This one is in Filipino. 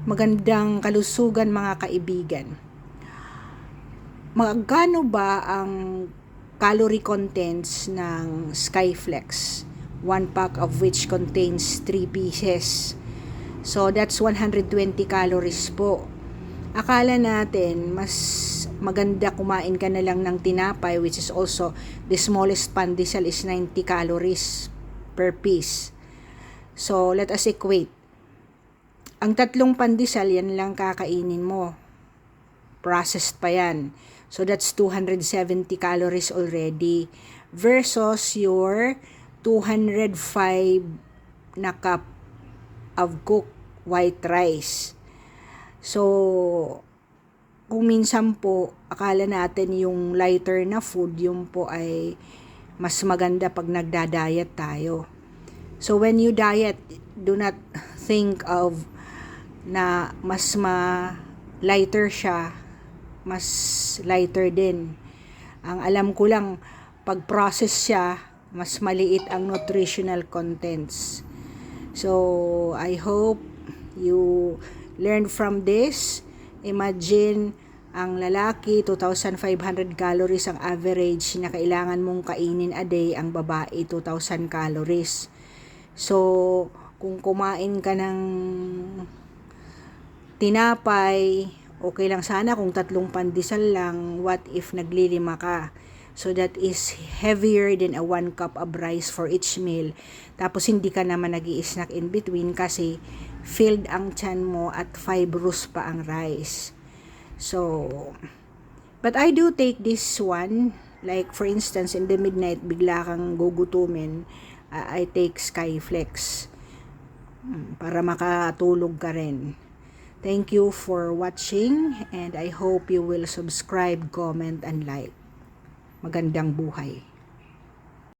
Magandang kalusugan mga kaibigan. Magkano ba ang calorie contents ng Skyflex? 1 pack of which contains 3 pieces. So that's 120 calories po. Akala natin mas maganda kumain ka na lang ng tinapay, which is also the smallest pandesal is 90 calories per piece. So let us equate. Ang 3 pandesal, yan lang kakainin mo. Processed pa yan. So that's 270 calories already versus your 205 na cup of cooked white rice. So kung minsan po akala natin yung lighter na food, yung po ay mas maganda pag nagda-diet tayo. So when you diet, do not think of na mas lighter siya, mas lighter din. Ang alam ko lang, pag process siya, mas maliit ang nutritional contents. So I hope you learn from this. Imagine ang lalaki 2,500 calories ang average na kailangan mong kainin a day, ang babae 2,000 calories. So kung kumain ka ng tinapay, okay lang sana kung 3 pandesal lang. What if naglilima ka? So that is heavier than a 1 cup of rice for each meal. Tapos hindi ka naman nag-i-snack in between kasi filled ang tiyan mo at fibrous pa ang rice. So, but I do take this one. Like for instance, in the midnight, bigla kang gugutumin, I take Skyflex para makatulog ka rin. Thank you for watching and I hope you will subscribe, comment, and like. Magandang buhay.